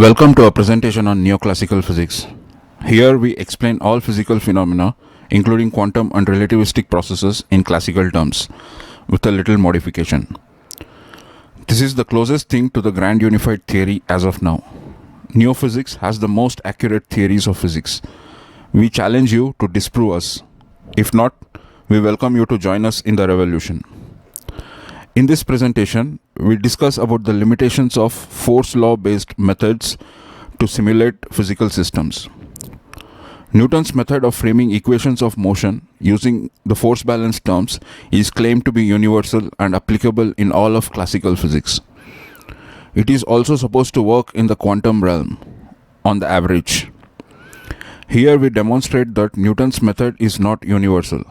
Welcome to our presentation on neoclassical physics. Here we explain all physical phenomena, including quantum and relativistic processes in classical terms, with a little modification. This is the closest thing to the grand unified theory as of now. Neophysics has the most accurate theories of physics. We challenge you to disprove us. If not, we welcome you to join us in the revolution. In this presentation, we discuss about the limitations of force law based methods to simulate physical systems. Newton's method of framing equations of motion using the force balance terms is claimed to be universal and applicable in all of classical physics. It is also supposed to work in the quantum realm, on the average. Here we demonstrate that Newton's method is not universal.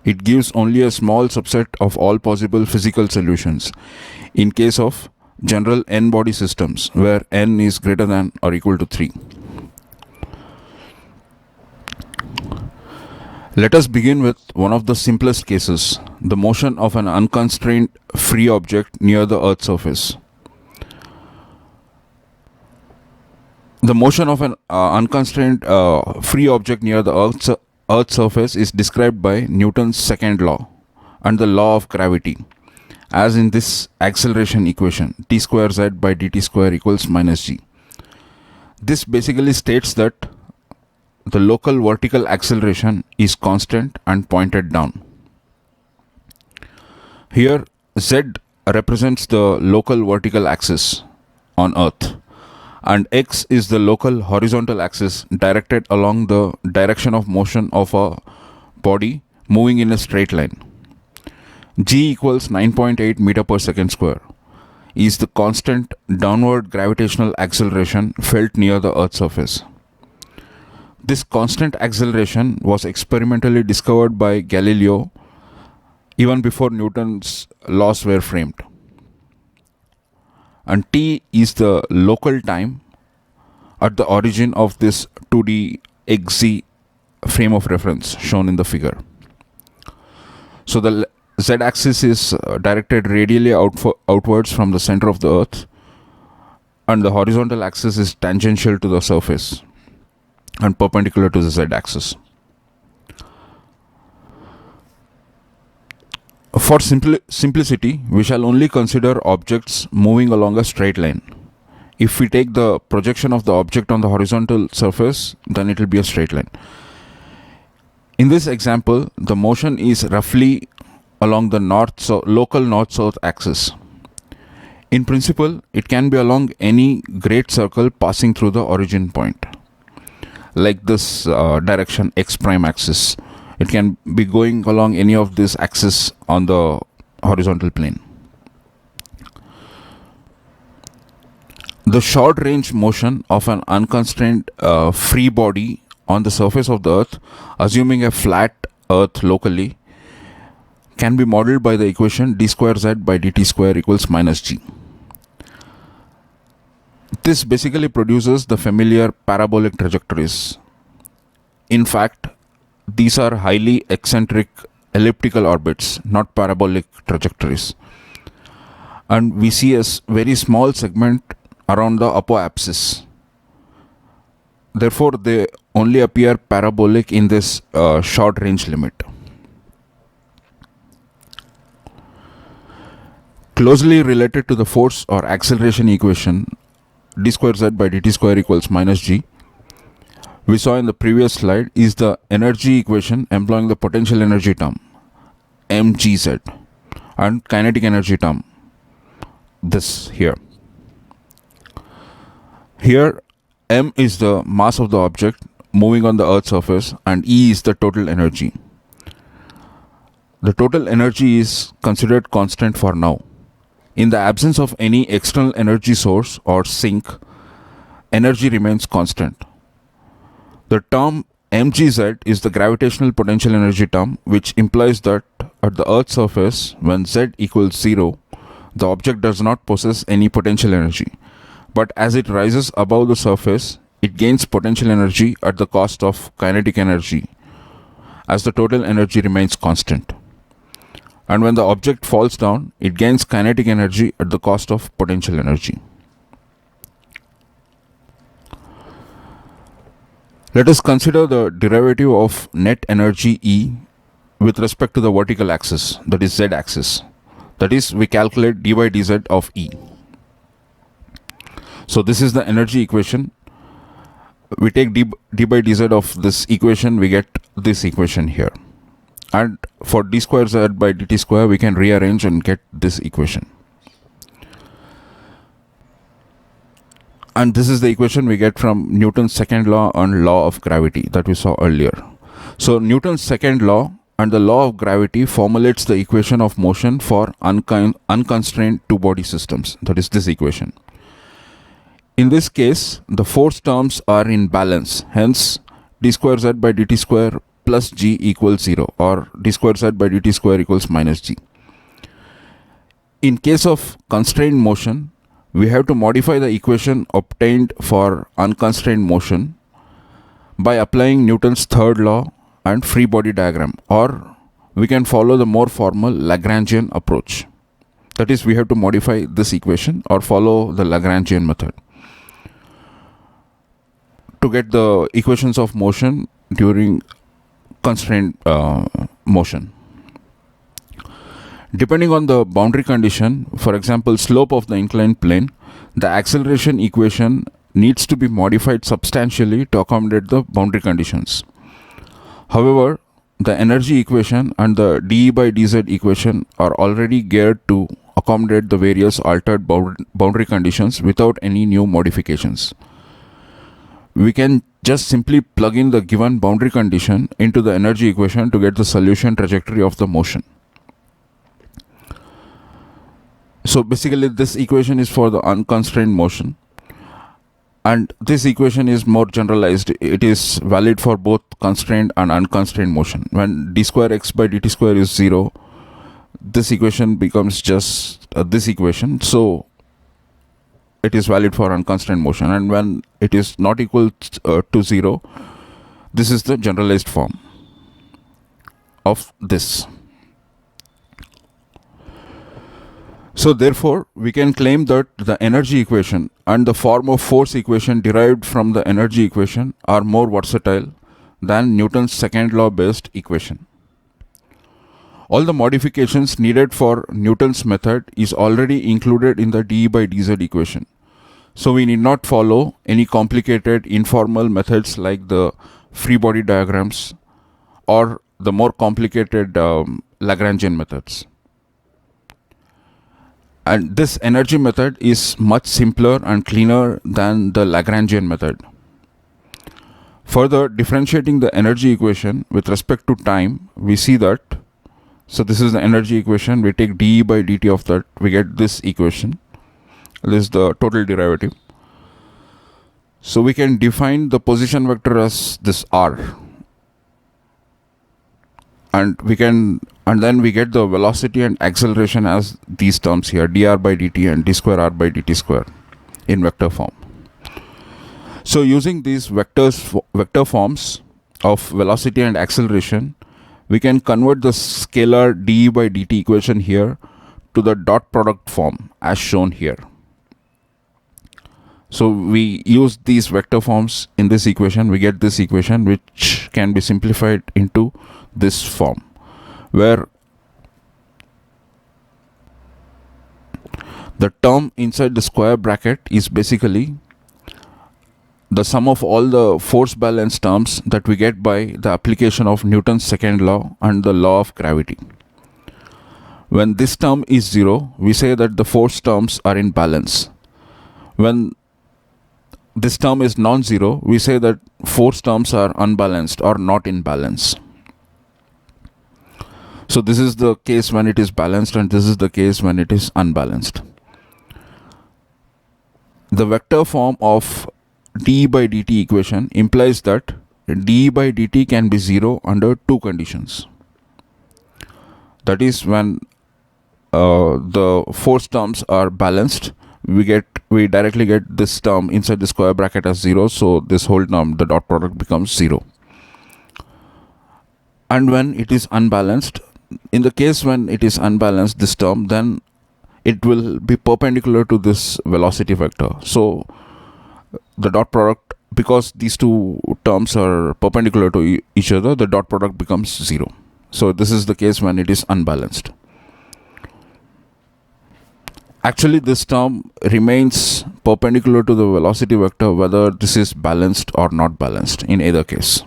It gives only a small subset of all possible physical solutions in case of general n-body systems where n is greater than or equal to 3. Let us begin with one of the simplest cases, the motion of an unconstrained free object near the Earth's surface. The motion of an unconstrained free object near the Earth's surface is described by Newton's second law and the law of gravity, as in this acceleration equation, t square z by dt square equals minus g. This basically states that the local vertical acceleration is constant and pointed down. Here, z represents the local vertical axis on Earth, and x is the local horizontal axis directed along the direction of motion of a body moving in a straight line. G equals 9.8 meter per second square is the constant downward gravitational acceleration felt near the Earth's surface. This constant acceleration was experimentally discovered by Galileo even before Newton's laws were framed. And t is the local time at the origin of this 2D xz frame of reference shown in the figure. So the z-axis is directed radially outwards from the center of the Earth, and the horizontal axis is tangential to the surface and perpendicular to the z-axis. For simplicity, we shall only consider objects moving along a straight line. If we take the projection of the object on the horizontal surface, then it will be a straight line. In this example, the motion is roughly along the local north-south axis. In principle, it can be along any great circle passing through the origin point, like this direction x prime axis. It can be going along any of these axes on the horizontal plane. The short range motion of an unconstrained free body on the surface of the Earth, assuming a flat Earth locally, can be modeled by the equation d square z by dt square equals minus g. This basically produces the familiar parabolic trajectories. In fact, these are highly eccentric elliptical orbits, not parabolic trajectories. And we see a very small segment around the apoapsis. Therefore, they only appear parabolic in this short range limit. Closely related to the force or acceleration equation, d square z by dt square equals minus g, we saw in the previous slide, is the energy equation employing the potential energy term mgz and kinetic energy term this here. Here m is the mass of the object moving on the Earth's surface and E is the total energy. The total energy is considered constant for now. In the absence of any external energy source or sink, energy remains constant. The term mgz is the gravitational potential energy term, which implies that at the Earth's surface, when z equals 0, the object does not possess any potential energy. But as it rises above the surface, it gains potential energy at the cost of kinetic energy, as the total energy remains constant. And when the object falls down, it gains kinetic energy at the cost of potential energy. Let us consider the derivative of net energy E with respect to the vertical axis, that is Z axis. That is, we calculate d by dz of E. So this is the energy equation. We take d by dz of this equation, we get this equation here. And for d square z by dt square, we can rearrange and get this equation. And this is the equation we get from Newton's second law and law of gravity that we saw earlier. So Newton's second law and the law of gravity formulates the equation of motion for unconstrained two-body systems. That is this equation. In this case, the force terms are in balance. Hence, d square z by dt square plus g equals 0, or d square z by dt square equals minus g. In case of constrained motion, we have to modify the equation obtained for unconstrained motion by applying Newton's third law and free body diagram, or we can follow the more formal Lagrangian approach. That is, we have to modify this equation or follow the Lagrangian method to get the equations of motion during constrained motion. Depending on the boundary condition, for example, slope of the inclined plane, the acceleration equation needs to be modified substantially to accommodate the boundary conditions. However, the energy equation and the dE by dz equation are already geared to accommodate the various altered boundary conditions without any new modifications. We can just simply plug in the given boundary condition into the energy equation to get the solution trajectory of the motion. So basically this equation is for the unconstrained motion, and this equation is more generalized. It is valid for both constrained and unconstrained motion. When d square x by dt square is 0, this equation becomes just this equation, so it is valid for unconstrained motion. And when it is not equal to 0, this is the generalized form of this. So therefore, we can claim that the energy equation and the form of force equation derived from the energy equation are more versatile than Newton's second law based equation. All the modifications needed for Newton's method is already included in the dE by dz equation. So we need not follow any complicated informal methods like the free body diagrams or the more complicated Lagrangian methods. And this energy method is much simpler and cleaner than the Lagrangian method. Further, differentiating the energy equation with respect to time, we see that, so this is the energy equation, we take dE by dt of that, we get this equation. This is the total derivative. So we can define the position vector as this r. And then we get the velocity and acceleration as these terms here, dr by dt and d square r by dt square in vector form. So using these vector forms of velocity and acceleration, we can convert the scalar dE by dt equation here to the dot product form as shown here. So we use these vector forms in this equation, we get this equation which can be simplified into this form, where the term inside the square bracket is basically the sum of all the force balance terms that we get by the application of Newton's second law and the law of gravity. When this term is 0, we say that the force terms are in balance. When this term is non-zero, we say that force terms are unbalanced or not in balance. So this is the case when it is balanced, and this is the case when it is unbalanced. The vector form of dE by dt equation implies that dE by dt can be 0 under two conditions. That is, when the force terms are balanced, we directly get this term inside the square bracket as 0, so this whole term, the dot product, becomes 0. And when it is unbalanced, in the case when it is unbalanced, this term, then it will be perpendicular to this velocity vector. So the dot product because these two terms are perpendicular to each other, the dot product becomes 0. So this is the case when it is unbalanced. Actually, this term remains perpendicular to the velocity vector whether this is balanced or not balanced in either case.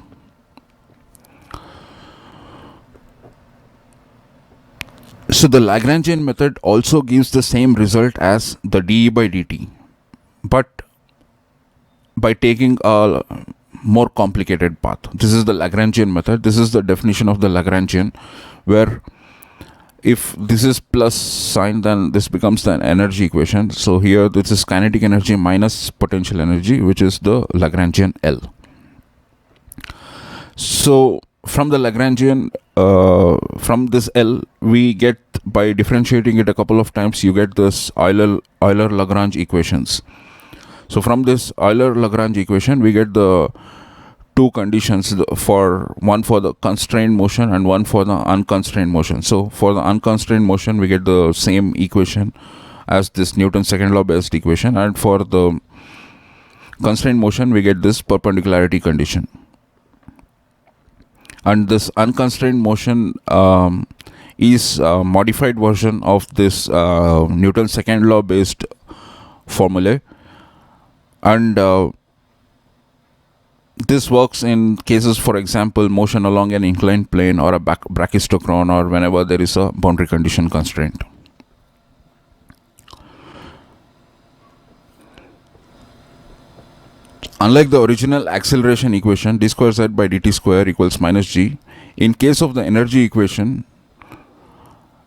So the Lagrangian method also gives the same result as the dE by dt, but by taking a more complicated path. This is the Lagrangian method. This is the definition of the Lagrangian, where if this is plus sign, then this becomes the energy equation. So here this is kinetic energy minus potential energy, which is the Lagrangian L. So from the Lagrangian, from this L, we get, by differentiating it a couple of times, you get this Euler-Lagrange equations. So from this Euler-Lagrange equation, we get the two conditions, for one for the constrained motion and one for the unconstrained motion. So for the unconstrained motion, we get the same equation as this Newton's second law based equation, and for the constrained motion, we get this perpendicularity condition. And this unconstrained motion is a modified version of this Newton's second law based formulae, and this works in cases, for example, motion along an inclined plane or a brachistochrone, or whenever there is a boundary condition constraint. Unlike the original acceleration equation, d square z by dt square equals minus g, in case of the energy equation,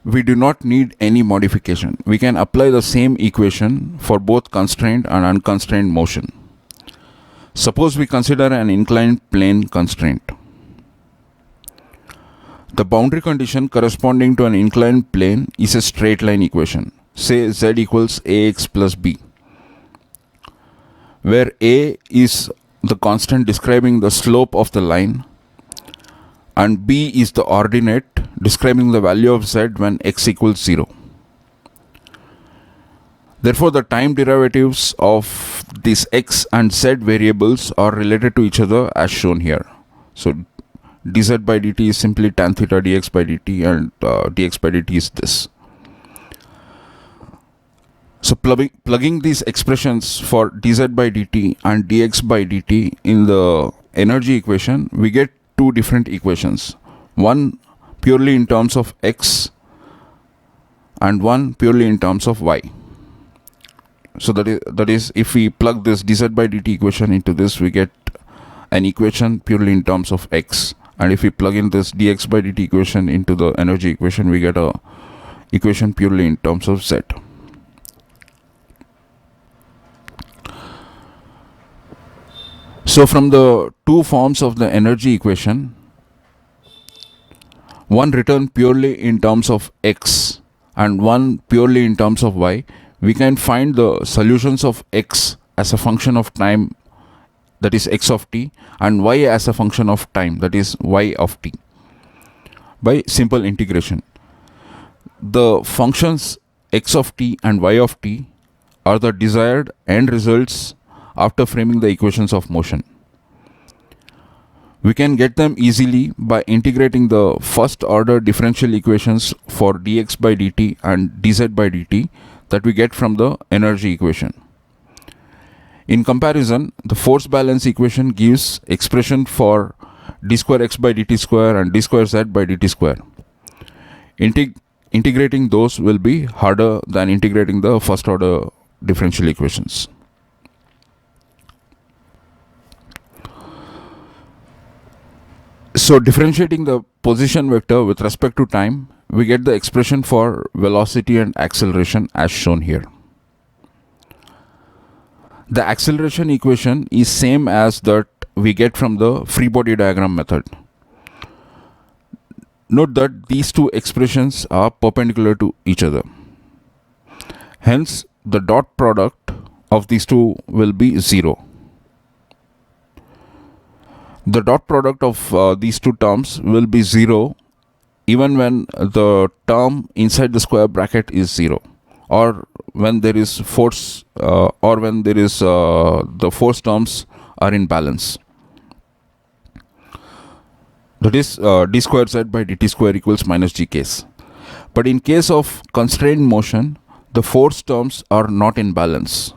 we do not need any modification. We can apply the same equation for both constrained and unconstrained motion. Suppose we consider an inclined plane constraint. The boundary condition corresponding to an inclined plane is a straight line equation. Say z equals ax plus b, where a is the constant describing the slope of the line and b is the ordinate describing the value of z when x equals 0. Therefore, the time derivatives of these x and z variables are related to each other as shown here. So dz by dt is simply tan theta dx by dt, and dx by dt is this. So plugging these expressions for dz by dt and dx by dt in the energy equation, we get two different equations. One purely in terms of x and one purely in terms of y. So that is if we plug this dz by dt equation into this, we get an equation purely in terms of x, and if we plug in this dx by dt equation into the energy equation, we get a equation purely in terms of z. So from the two forms of the energy equation, one written purely in terms of x and one purely in terms of y, we can find the solutions of x as a function of time, that is x of t, and y as a function of time, that is y of t, by simple integration. The functions x of t and y of t are the desired end results after framing the equations of motion. We can get them easily by integrating the first order differential equations for dx by dt and dz by dt that we get from the energy equation. In comparison, the force balance equation gives expression for d square x by dt square and d square z by dt square. Integrating those will be harder than integrating the first order differential equations. So differentiating the position vector with respect to time, we get the expression for velocity and acceleration as shown here. The acceleration equation is same as that we get from the free body diagram method. Note that these two expressions are perpendicular to each other. Hence, the dot product of these two will be 0. The dot product of these two terms will be 0 even when the term inside the square bracket is 0, or when there is force, or when there is the force terms are in balance. That is d square z by dt square equals minus g case. But in case of constrained motion, the force terms are not in balance.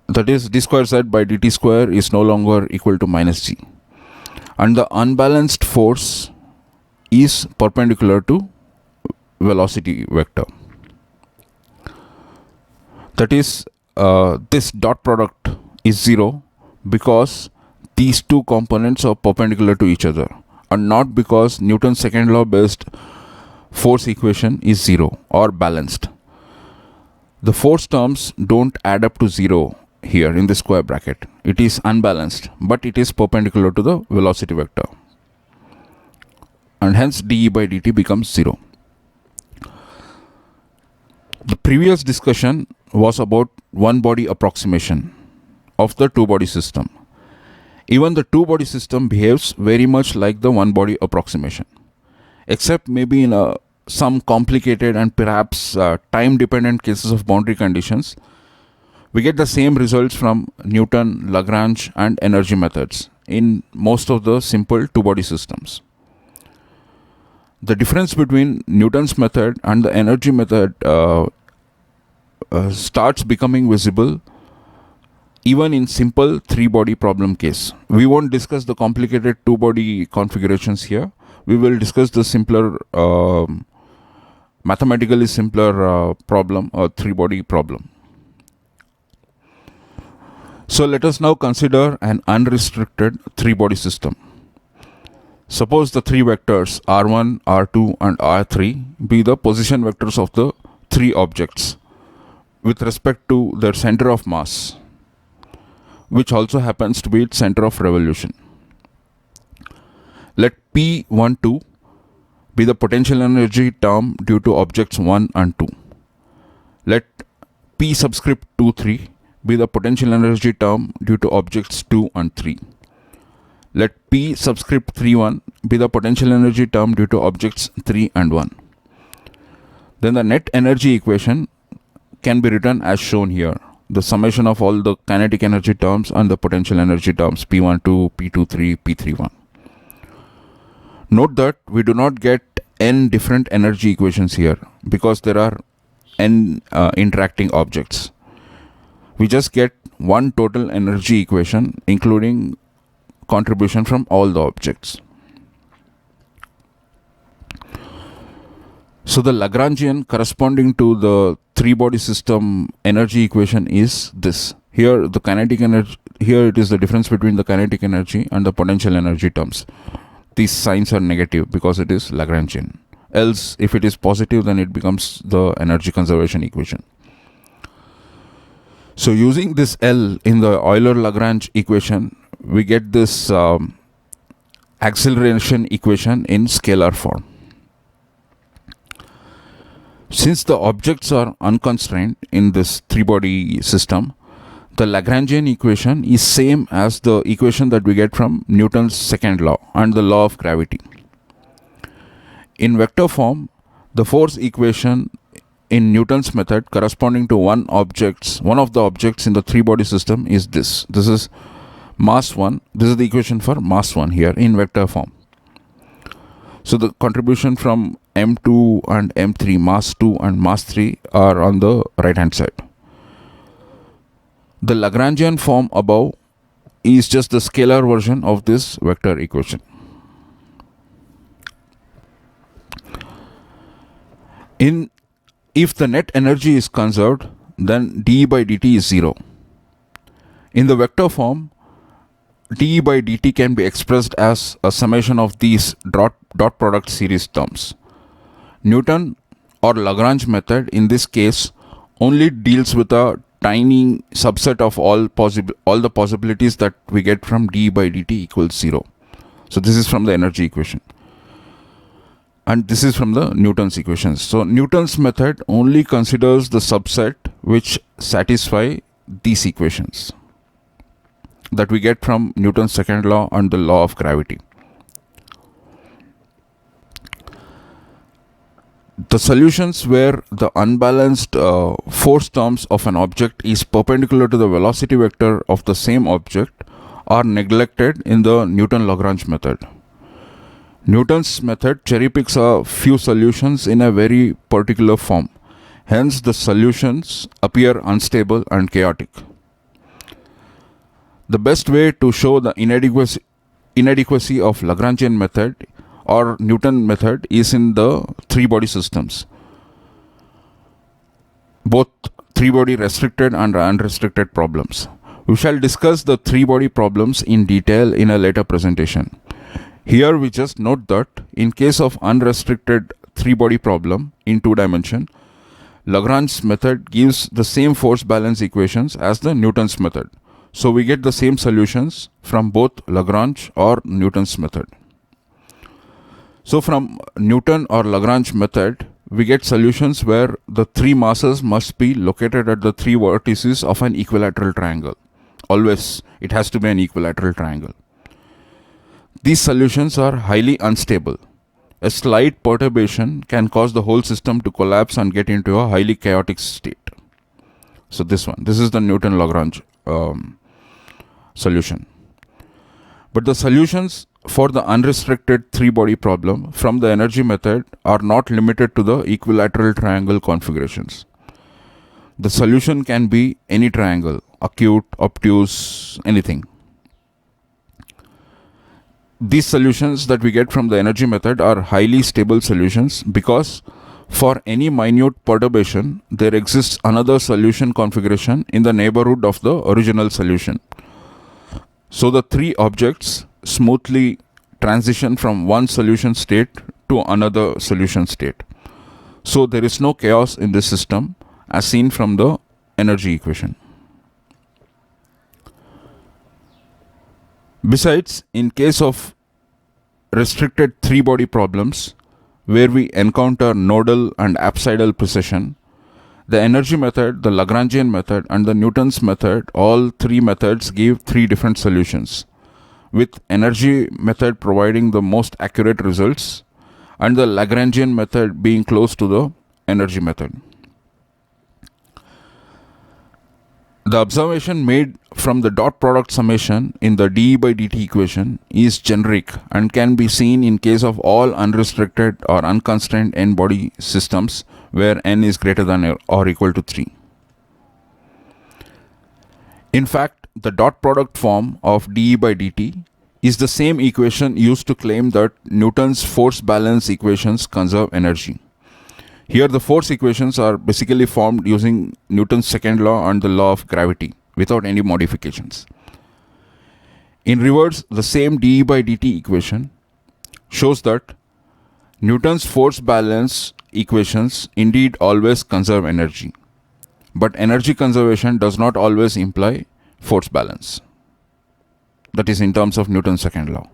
That is, d square z by dt square is no longer equal to minus g. And the unbalanced force is perpendicular to velocity vector. That is, this dot product is 0 because these two components are perpendicular to each other, and not because Newton's second law based force equation is 0 or balanced. The force terms don't add up to 0 here in the square bracket. It is unbalanced, but it is perpendicular to the velocity vector, and hence dE by dt becomes 0. The previous discussion was about one body approximation of the two body system. Even the two body system behaves very much like the one body approximation, except maybe in some complicated and perhaps time dependent cases of boundary conditions. We get the same results from Newton, Lagrange and energy methods in most of the simple two body systems. The difference between Newton's method and the energy method starts becoming visible even in simple three-body problem case. We won't discuss the complicated two-body configurations here. We will discuss the simpler, mathematically simpler problem, or three-body problem. So let us now consider an unrestricted three-body system. Suppose the three vectors r1, r2 and r3 be the position vectors of the three objects with respect to their center of mass, which also happens to be its center of revolution. Let P12 be the potential energy term due to objects 1 and 2. Let P subscript 23 be the potential energy term due to objects 2 and 3. Let P subscript 31 be the potential energy term due to objects 3 and 1. Then the net energy equation can be written as shown here. The summation of all the kinetic energy terms and the potential energy terms P12, P23, P31. Note that we do not get n different energy equations here because there are n interacting objects. We just get one total energy equation including contribution from all the objects. So the Lagrangian corresponding to the three-body system energy equation is this. Here the kinetic energy, here it is the difference between the kinetic energy and the potential energy terms. These signs are negative because it is Lagrangian. Else, if it is positive, then it becomes the energy conservation equation. So using this L in the Euler-Lagrange equation, we get this acceleration equation in scalar form. Since the objects are unconstrained in this three-body system, the Lagrangian equation is same as the equation that we get from Newton's second law and the law of gravity. In vector form, the force equation in Newton's method corresponding to one of the objects in the three-body system is this. This is mass 1. This is the equation for mass 1 here in vector form. So the contribution from m2 and m3, mass 2 and mass 3 are on the right hand side. The Lagrangian form above is just the scalar version of this vector equation. If the net energy is conserved, then dE by dt is 0. In the vector form, dE by dt can be expressed as a summation of these dot product series terms. Newton or Lagrange method in this case only deals with a tiny subset of all the possibilities that we get from dE by dt equals 0. So this is from the energy equation. And this is from the Newton's equations. So Newton's method only considers the subset which satisfy these equations that we get from Newton's second law and the law of gravity. The solutions where the unbalanced force terms of an object is perpendicular to the velocity vector of the same object are neglected in the Newton-Lagrange method. Newton's method cherry picks a few solutions in a very particular form. Hence, the solutions appear unstable and chaotic. The best way to show the inadequacy of Lagrangian method or Newton method is in the three-body systems, both three-body restricted and unrestricted problems. We shall discuss the three-body problems in detail in a later presentation. Here we just note that in case of unrestricted three-body problem in two dimension, Lagrange's method gives the same force balance equations as the Newton's method. So we get the same solutions from both Lagrange or Newton's method. So from Newton or Lagrange method, we get solutions where the three masses must be located at the three vertices of an equilateral triangle. Always it has to be an equilateral triangle. These solutions are highly unstable. A slight perturbation can cause the whole system to collapse and get into a highly chaotic state. So this is the Newton-Lagrange solution. But the solutions for the unrestricted three-body problem from the energy method are not limited to the equilateral triangle configurations. The solution can be any triangle, acute, obtuse, anything. These solutions that we get from the energy method are highly stable solutions because for any minute perturbation, there exists another solution configuration in the neighborhood of the original solution. So the three objects smoothly transition from one solution state to another solution state. So there is no chaos in this system as seen from the energy equation. Besides, in case of restricted three-body problems where we encounter nodal and apsidal precession, the energy method, the Lagrangian method and the Newton's method, all three methods give three different solutions, with energy method providing the most accurate results and the Lagrangian method being close to the energy method. The observation made from the dot product summation in the dE by dt equation is generic and can be seen in case of all unrestricted or unconstrained n-body systems where n is greater than or equal to 3. In fact, the dot product form of dE by dt is the same equation used to claim that Newton's force balance equations conserve energy. Here the force equations are basically formed using Newton's second law and the law of gravity without any modifications. In reverse, the same dE by dt equation shows that Newton's force balance equations indeed always conserve energy, but energy conservation does not always imply force balance. That is in terms of Newton's second law.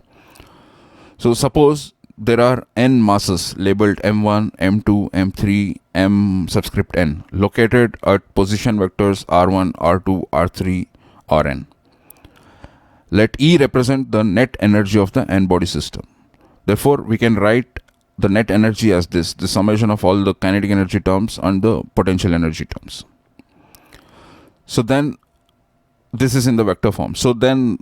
So suppose there are n masses labeled m1, m2, m3, m subscript n located at position vectors r1, r2, r3, rn. Let E represent the net energy of the n-body system. Therefore, we can write the net energy as this, the summation of all the kinetic energy terms and the potential energy terms. So then, this is in the vector form. So then,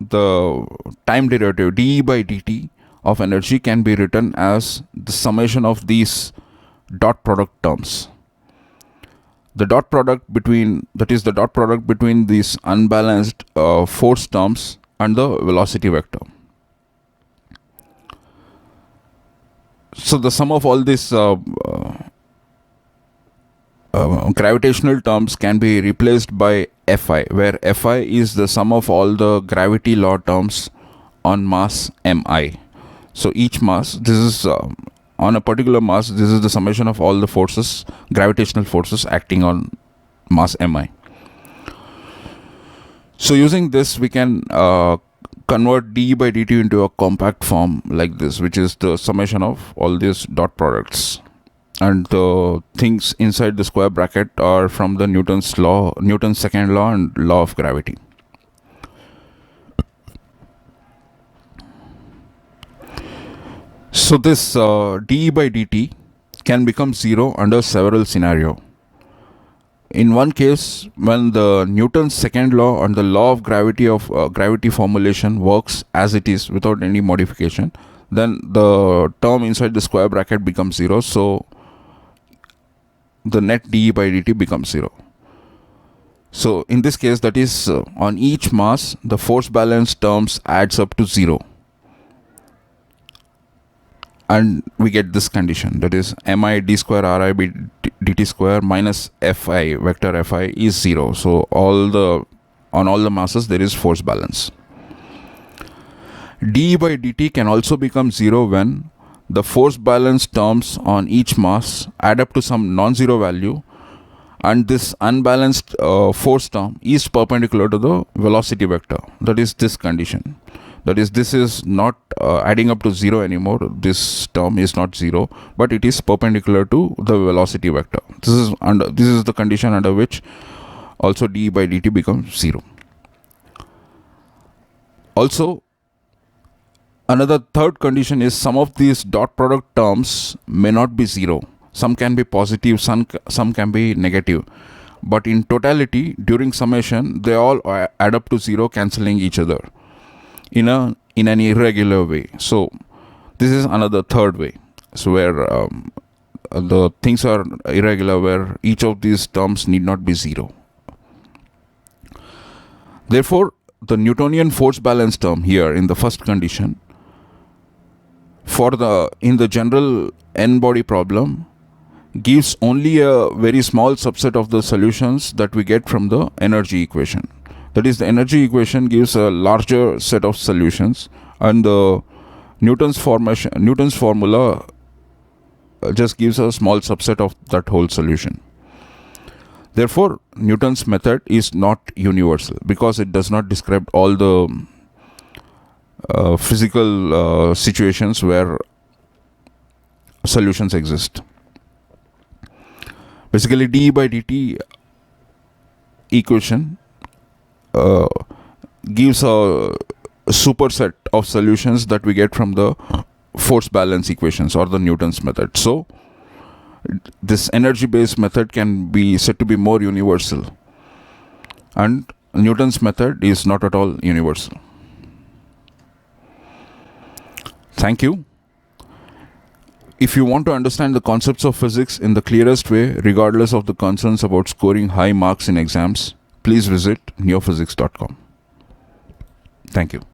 the time derivative dE by dt of energy can be written as the summation of these dot product terms. The dot product between these unbalanced force terms and the velocity vector. So the sum of all these gravitational terms can be replaced by Fi, where Fi is the sum of all the gravity law terms on mass Mi. So each mass, this is on a particular mass, this is the summation of all the forces, gravitational forces acting on mass Mi. So using this, we can convert dE by dt into a compact form like this, which is the summation of all these dot products. And the things inside the square bracket are from the Newton's second law and law of gravity. So this dE by dt can become zero under several scenarios. In one case, when the Newton's second law and the law of gravity formulation works as it is without any modification, then the term inside the square bracket becomes zero, so the net dE by dt becomes zero. So in this case, that is on each mass the force balance terms adds up to zero, and we get this condition, that is mi d square ri by dt square minus fi vector fi is zero. So on all the masses there is force balance. dE by dt can also become zero when the force balance terms on each mass add up to some non-zero value, and this unbalanced force term is perpendicular to the velocity vector. That is this condition. That is, this is not adding up to zero anymore. This term is not zero, but it is perpendicular to the velocity vector. This is the condition under which also dE by dt becomes zero. Also, another third condition is some of these dot product terms may not be zero. Some can be positive, some can be negative. But in totality, during summation, they all add up to zero, cancelling each other in an irregular way. So this is another third way. So where the things are irregular, where each of these terms need not be zero. Therefore, the Newtonian force balance term here in the first condition in the general n-body problem gives only a very small subset of the solutions that we get from the energy equation. That is, the energy equation gives a larger set of solutions, and the Newton's formula just gives a small subset of that whole solution. Therefore, Newton's method is not universal because it does not describe all the physical situations where solutions exist. Basically, dE by dt equation gives a superset of solutions that we get from the force balance equations or the Newton's method. So this energy based method can be said to be more universal, and Newton's method is not at all universal. Thank you. If you want to understand the concepts of physics in the clearest way, regardless of the concerns about scoring high marks in exams, please visit neophysics.com. Thank you.